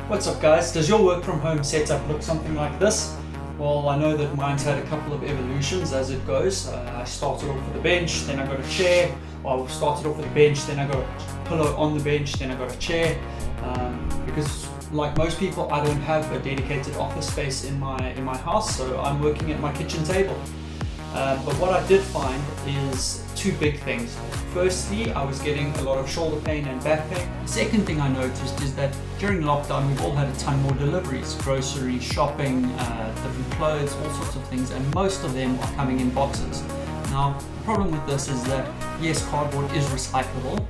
What's up guys, does your work from home setup look something like this? Well, I know that mine's had a couple of evolutions as it goes. I started off with a bench, then I got a chair. Well, I started off with a bench, then I got a pillow on the bench, then I got a chair. Because like most people, I don't have a dedicated office space in my house, so I'm working at my kitchen table. But what I did find is two big things. Firstly, I was getting a lot of shoulder pain and back pain. The second thing I noticed is that during lockdown, we've all had a ton more deliveries, grocery, shopping, different clothes, all sorts of things, and most of them are coming in boxes. Now, the problem with this is that, yes, cardboard is recyclable,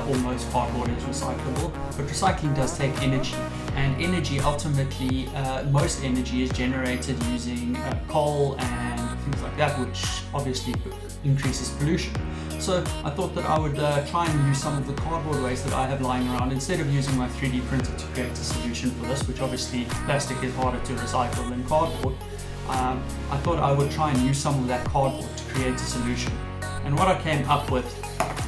or most cardboard is recyclable, but recycling does take energy. And energy, ultimately, most energy is generated using coal and things like that, which obviously increases pollution. So I thought that I would try and use some of the cardboard waste that I have lying around instead of using my 3D printer to create a solution for this, which obviously plastic is harder to recycle than cardboard. I thought I would try and use some of that cardboard to create a solution. And what I came up with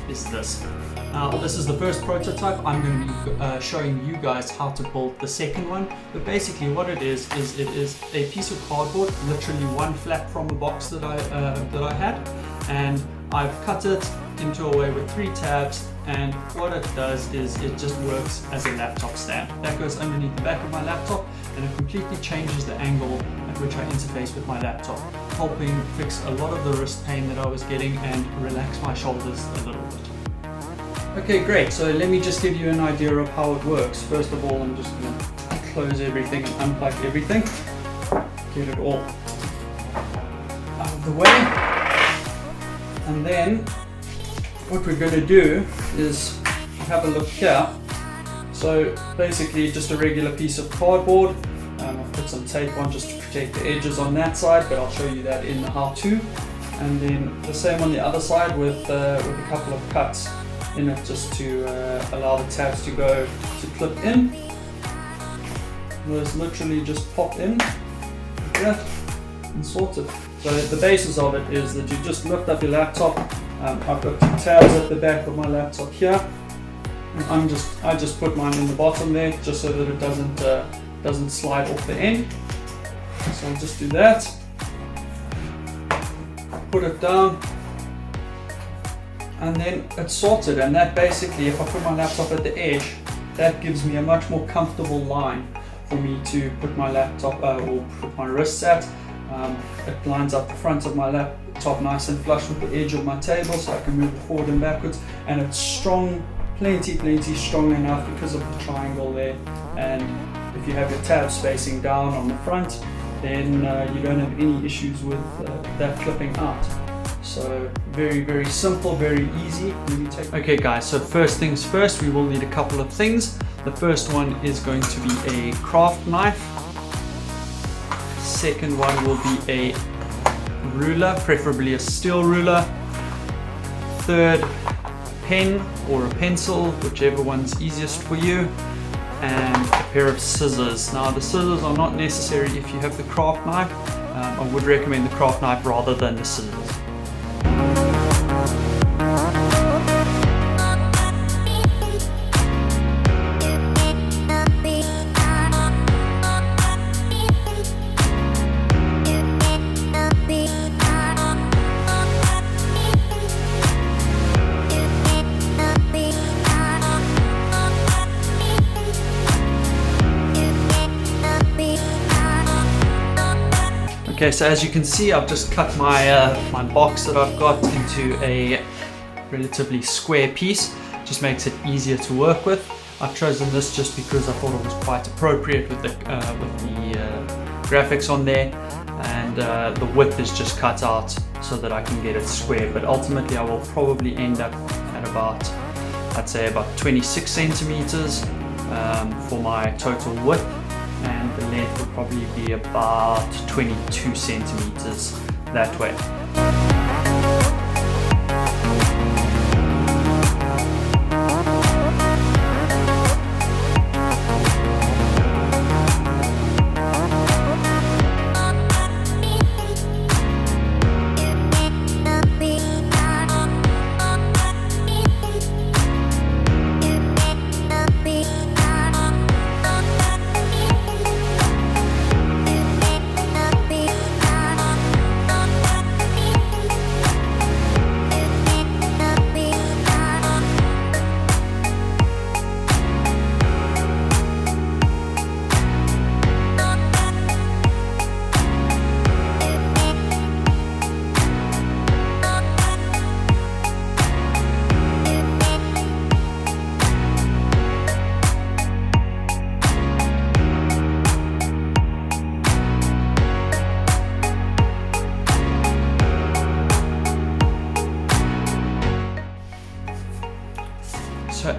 is this. Now, this is the first prototype. I'm going to be showing you guys how to build the second one. But basically what it is it is a piece of cardboard, literally one flap from a box that I had. And I've cut it into a way with 3 tabs, and what it does is it just works as a laptop stand. That goes underneath the back of my laptop, and it completely changes the angle at which I interface with my laptop, helping fix a lot of the wrist pain that I was getting and relax my shoulders a little bit. Okay, great. So let me just give you an idea of how it works. First of all, I'm just going to close everything and unplug everything. Get it all out of the way. And then what we're going to do is have a look here. So basically just a regular piece of cardboard. I've put some tape on just to protect the edges on that side, but I'll show you that in the how-to. And then the same on the other side with a couple of cuts in it just to allow the tabs to clip in. Those literally just pop in like that and sort it. So the basis of it is that you just lift up your laptop. I've got 2 tabs at the back of my laptop here. And I just put mine in the bottom there just so that it doesn't slide off the end. So I'll just do that. Put it down. And then it's sorted, and that basically, if I put my laptop at the edge, that gives me a much more comfortable line for me to put my laptop or put my wrists at. It lines up the front of my laptop nice and flush with the edge of my table, so I can move it forward and backwards, and it's strong, plenty strong enough because of the triangle there. And if you have your tabs facing down on the front, then you don't have any issues with that clipping out. So very simple, very easy. Okay guys, so first things first, we will need a couple of things. The first one is going to be a craft knife. Second one will be a ruler, preferably a steel ruler. Third, pen or a pencil, whichever one's easiest for you. And a pair of scissors. Now the scissors are not necessary if you have the craft knife. I would recommend the craft knife rather than the scissors. Okay, so as you can see, I've just cut my box that I've got into a relatively square piece. Just makes it easier to work with. I've chosen this just because I thought it was quite appropriate with the graphics on there, and the width is just cut out so that I can get it square. But ultimately, I will probably end up at about, I'd say about 26 centimeters for my total width. And the length will probably be about 22 centimeters that way.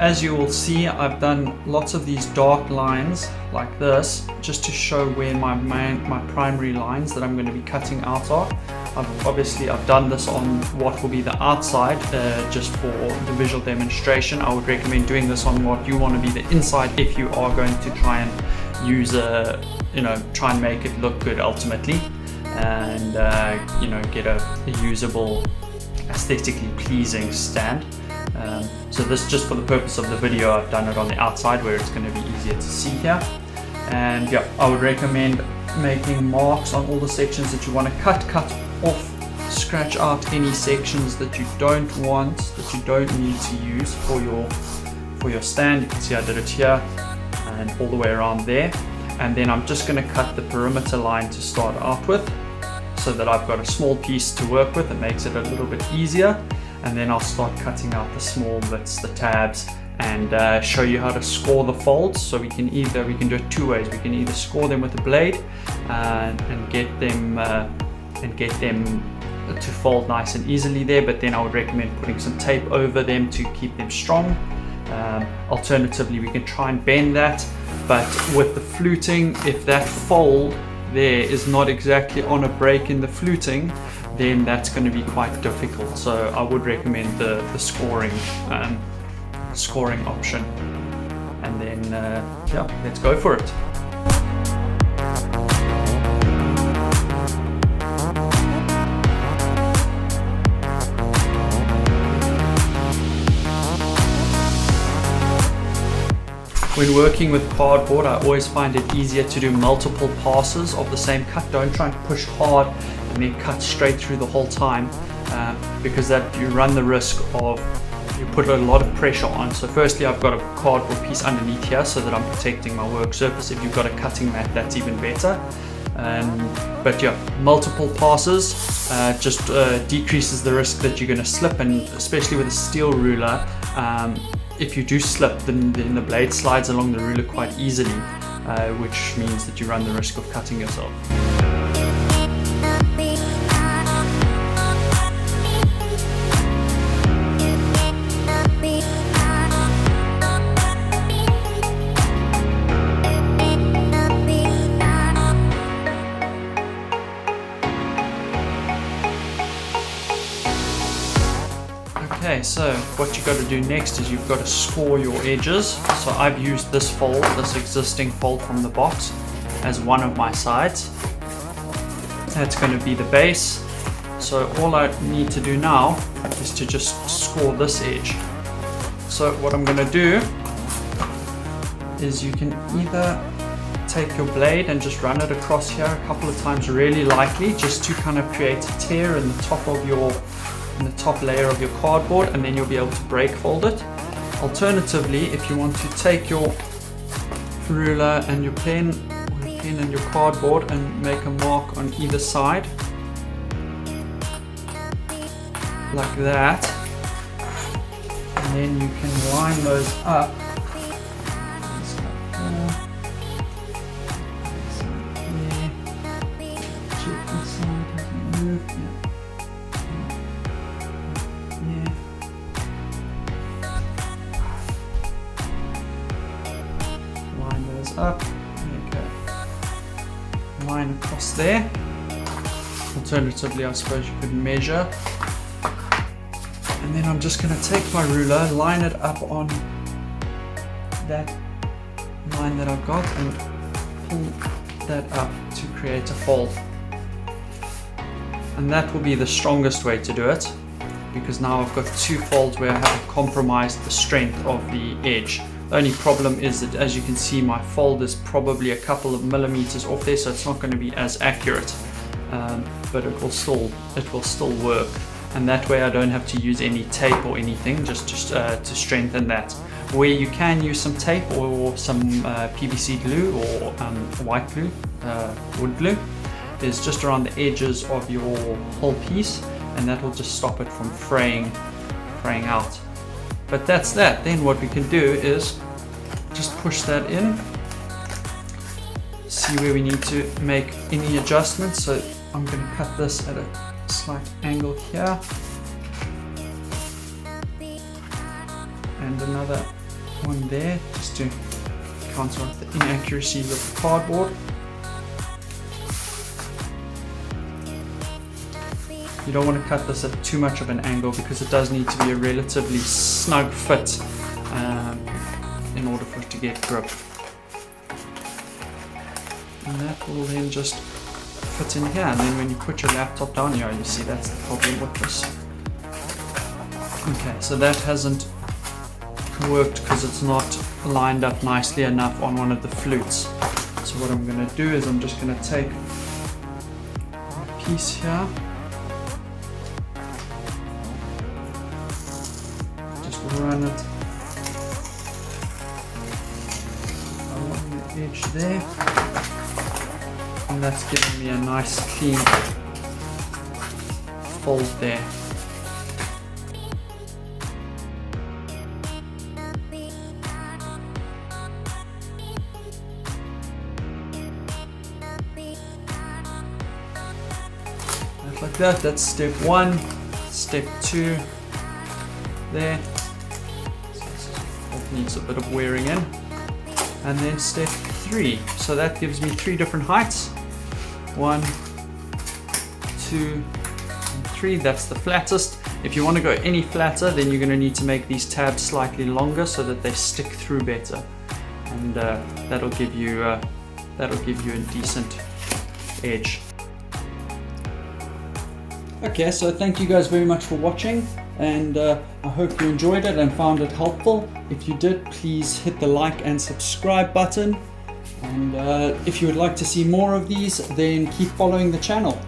as you will see, I've done lots of these dark lines like this just to show where my primary lines that I'm going to be cutting out are. I've done this on what will be the outside just for the visual demonstration. I would recommend doing this on what you want to be the inside if you are going to try and use try and make it look good ultimately, and get a usable, aesthetically pleasing stand. So this, just for the purpose of the video, I've done it on the outside where it's going to be easier to see here. And yeah, I would recommend making marks on all the sections that you want to cut off, scratch out any sections that you don't want, that you don't need to use for your stand. You can see I did it here and all the way around there. And then I'm just going to cut the perimeter line to start out with, so that I've got a small piece to work with. It makes it a little bit easier. And then I'll start cutting out the small bits, the tabs, and show you how to score the folds. So we can do it two ways. We can either score them with a blade and get them to fold nice and easily there, but then I would recommend putting some tape over them to keep them strong. Alternatively, we can try and bend that, but with the fluting, if that fold there is not exactly on a break in the fluting, then that's going to be quite difficult. So I would recommend the scoring option. And then let's go for it. When working with cardboard, I always find it easier to do multiple passes of the same cut. Don't try and push hard and then cut straight through the whole time, because that you run the risk of, you put a lot of pressure on. So firstly, I've got a cardboard piece underneath here so that I'm protecting my work surface. If you've got a cutting mat, that's even better. But yeah, multiple passes just decreases the risk that you're going to slip, and especially with a steel ruler, if you do slip, then the blade slides along the ruler quite easily, which means that you run the risk of cutting yourself. Okay, so what you've got to do next is you've got to score your edges. So I've used this fold, this existing fold from the box, as one of my sides. That's going to be the base. So all I need to do now is to just score this edge. So what I'm going to do is you can either take your blade and just run it across here a couple of times really lightly, just to kind of create a tear in the top layer of your cardboard, and then you'll be able to break fold it. Alternatively, if you want to take your ruler and your pen, or your pen and your cardboard, and make a mark on either side like that, and then you can line those up. Up, make a line across there. Alternatively, I suppose you could measure, and then I'm just going to take my ruler, line it up on that line that I've got, and pull that up to create a fold. And that will be the strongest way to do it, because now I've got two folds where I haven't compromised the strength of the edge. The only problem is that, as you can see, my fold is probably a couple of millimeters off there, so it's not going to be as accurate, but it will still work. And that way I don't have to use any tape or anything, just to strengthen that. Where you can use some tape or some PVC glue or white glue, wood glue, is just around the edges of your whole piece, and that will just stop it from fraying out. But that's that. Then what we can do is just push that in, see where we need to make any adjustments. So I'm going to cut this at a slight angle here, and another one there just to counteract the inaccuracies of the cardboard. You don't want to cut this at too much of an angle because it does need to be a relatively snug fit in order for it to get grip. And that will then just fit in here, and then when you put your laptop down here, you see that's the problem with this. Okay, so that hasn't worked because it's not lined up nicely enough on one of the flutes. So what I'm going to do is I'm just going to take a piece here, just run it along the edge there, and that's giving me a nice clean fold there. Like that, that's step 1. Step 2 there, it needs a bit of wearing in, and then step 3. So that gives me 3 different heights, 1, 2, and 3. That's the flattest. If you want to go any flatter, then you're going to need to make these tabs slightly longer so that they stick through better, and that'll give you a decent edge. Okay, so thank you guys very much for watching, and I hope you enjoyed it and found it helpful. If you did, please hit the like and subscribe button, and if you would like to see more of these, then keep following the channel.